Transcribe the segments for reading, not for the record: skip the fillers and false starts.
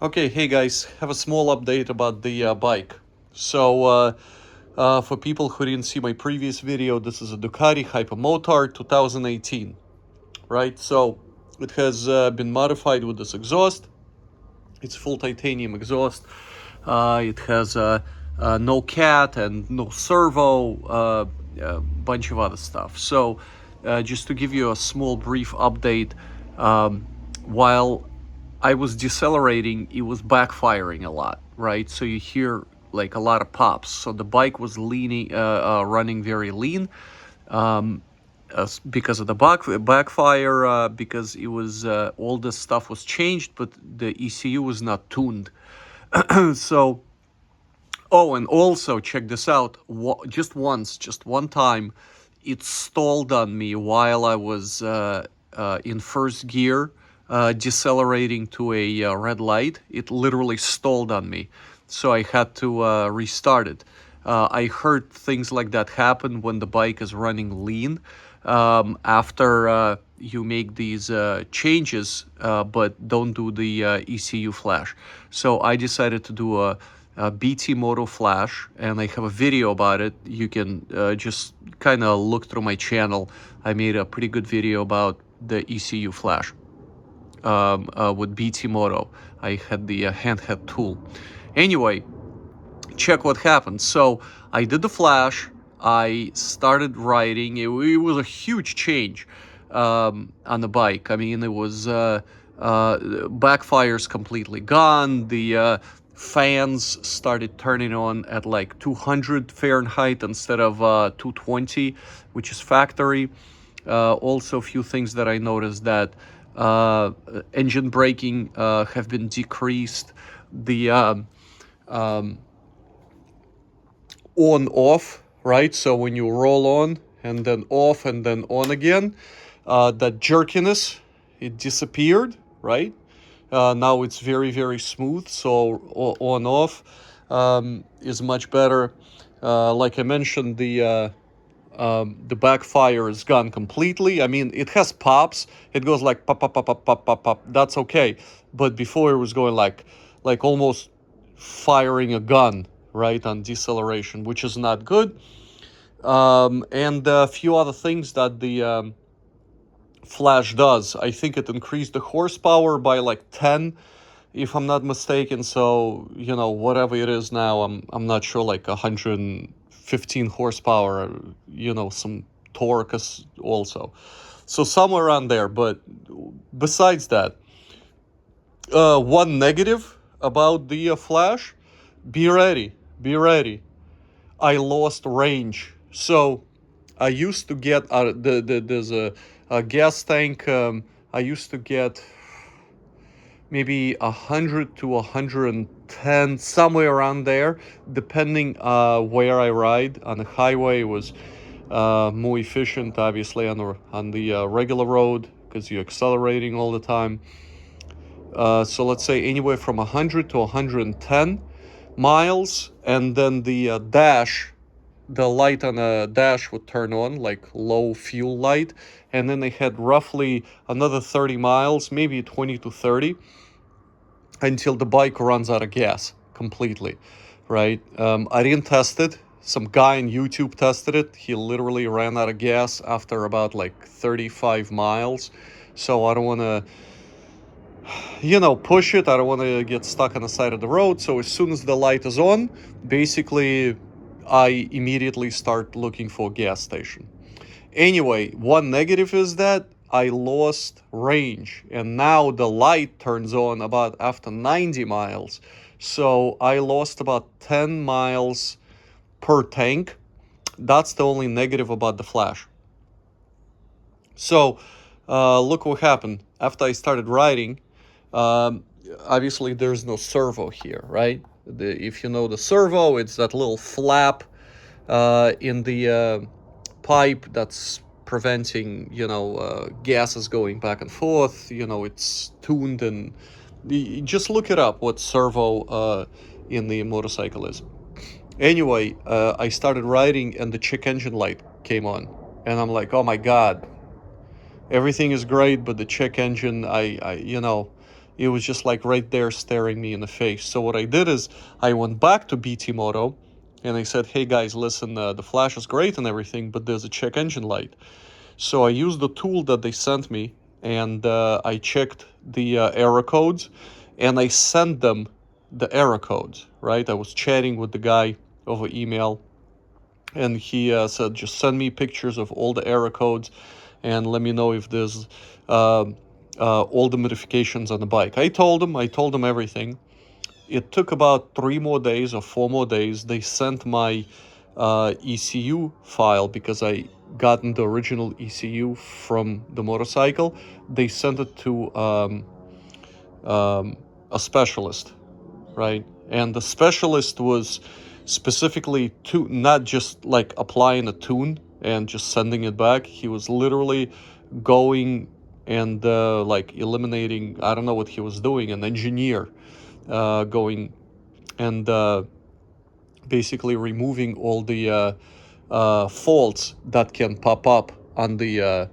Okay, hey guys, have a small update about the bike. For people who didn't see my previous video, this is a Ducati Hypermotard 2018, right? So it has been modified with this exhaust. It's full titanium exhaust. It has no cat and no servo, a bunch of other stuff. Just to give you a small brief update, while I was decelerating, it was backfiring a lot, right? So you hear like a lot of pops. So the bike was running very lean because of the backfire, because it was all this stuff was changed, but the ECU was not tuned. So, oh, and also check this out. Just one time, it stalled on me while I was in first gear, decelerating to a red light. It literally stalled on me, so I had to restart it. I heard things like that happen when the bike is running lean after you make these changes, but don't do the ECU flash. So I decided to do a BT MOTO flash, and I have a video about it. You can just kind of look through my channel. I made a pretty good video about the ECU flash with BT MOTO. I had the handheld tool. Anyway, check what happened. So I did the flash. I started riding. It was a huge change on the bike. I mean, it was backfire's completely gone. The fans started turning on at like 200 Fahrenheit instead of 220, which is factory. Also, a few things that I noticed that engine braking have been decreased. The on-off, right? So when you roll on and then off and then on again, that jerkiness, it disappeared, right? Now it's very, very smooth. So on-off is much better. Like I mentioned, the backfire is gone completely. I mean, it has pops. It goes like pop, pop, pop, pop, pop, pop, pop. That's okay. But before it was going like almost firing a gun, right, on deceleration, which is not good. And a few other things that the flash does. I think it increased the horsepower by like 10, if I'm not mistaken. So, whatever it is now, I'm not sure, like 115 horsepower, some torque also. So somewhere around there. But besides that, one negative about the flash, be ready. I lost range. So I used to get there's a gas tank. I used to get maybe 100 to 110, somewhere around there, depending where I ride. On the highway, it was more efficient, obviously, on the regular road, because you're accelerating all the time. So let's say anywhere from 100 to 110 miles, and then the light on a dash would turn on, like low fuel light, and then they had roughly another 30 miles, maybe 20 to 30, until the bike runs out of gas completely, right? I didn't test it. Some guy on YouTube tested it. He literally ran out of gas after about like 35 miles. So I don't want to push it. I don't want to get stuck on the side of the road. So as soon as the light is on, basically, I immediately start looking for a gas station. Anyway, one negative is that I lost range, and now the light turns on about after 90 miles. So I lost about 10 miles per tank. That's the only negative about the flash. So look what happened. After I started riding, obviously there's no servo here, right? If you know the servo, it's that little flap in the pipe that's preventing, gases going back and forth. It's tuned, and just look it up what servo in the motorcycle is. Anyway, I started riding, and the check engine light came on, and I'm like, oh my god, everything is great, but the check engine, it was just like right there staring me in the face. So what I did is I went back to BT Moto and I said, hey guys, listen, the flash is great and everything, but there's a check engine light. So I used the tool that they sent me, and I checked the error codes, and I sent them the error codes, right? I was chatting with the guy over email, and he said, just send me pictures of all the error codes and let me know if there's all the modifications on the bike. I told him everything. It took about 3 more days or 4 more days. They sent my ECU file because I gotten the original ECU from the motorcycle. They sent it to a specialist, right? And the specialist was specifically to not just like applying a tune and just sending it back. He was literally going and like eliminating, I don't know what he was doing, an engineer going and basically removing all the faults that can pop up on the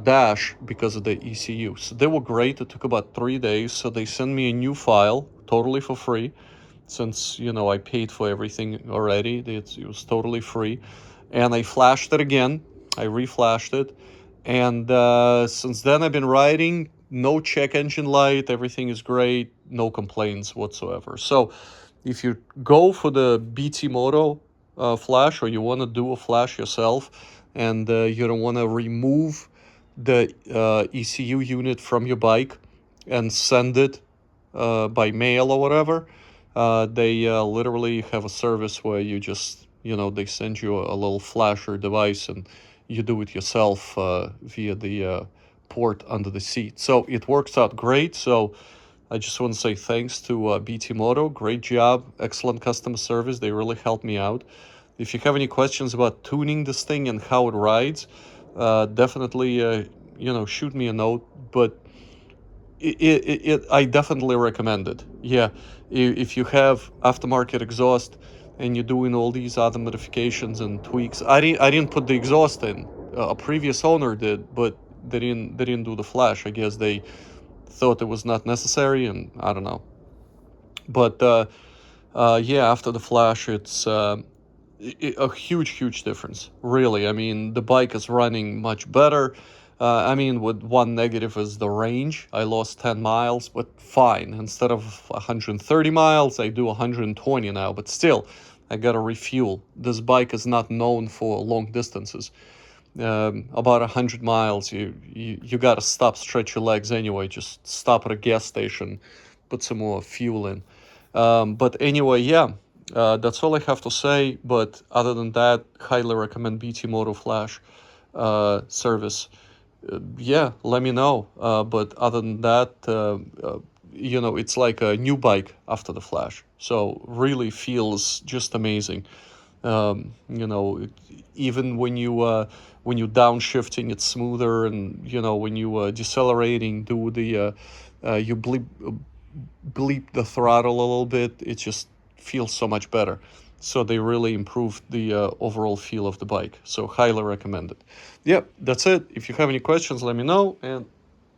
dash because of the ECU. So they were great. It took about 3 days. So they sent me a new file totally for free, since I paid for everything already. It was totally free, and I flashed it again. I reflashed it, and since then I've been riding. No check engine light. Everything is great. No complaints whatsoever. So if you go for the BT Moto flash, or you want to do a flash yourself, and you don't want to remove the ECU unit from your bike and send it by mail or whatever, they literally have a service where you just, they send you a little flasher device and you do it yourself via the port under the seat. So it works out great. So I just want to say thanks to BT Moto. Great job. Excellent customer service. They really helped me out. If you have any questions about tuning this thing and how it rides, definitely, shoot me a note. But I definitely recommend it. Yeah, if you have aftermarket exhaust and you're doing all these other modifications and tweaks, I didn't put the exhaust in. A previous owner did, but they didn't do the flash. I guess they thought it was not necessary, and I don't know. But yeah, after the flash, it's a huge difference, really. I mean, the bike is running much better. I mean, with one negative is the range. I lost 10 miles, but fine. Instead of 130 miles, I do 120 now, but still, I gotta refuel. This bike is not known for long distances. About 100 miles, you gotta stop, stretch your legs anyway. Just stop at a gas station, put some more fuel in. But anyway, yeah, that's all I have to say. But other than that, highly recommend BT Moto Flash service. Yeah, let me know. But other than that, it's like a new bike after the Flash. So really feels just amazing. Even when you downshifting, it's smoother, and when you decelerating, do the you bleep the throttle a little bit, it just feels so much better. So they really improved the overall feel of the bike. So highly recommend it. Yep, that's it. If you have any questions, let me know, and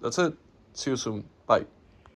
that's it. See you soon. Bye.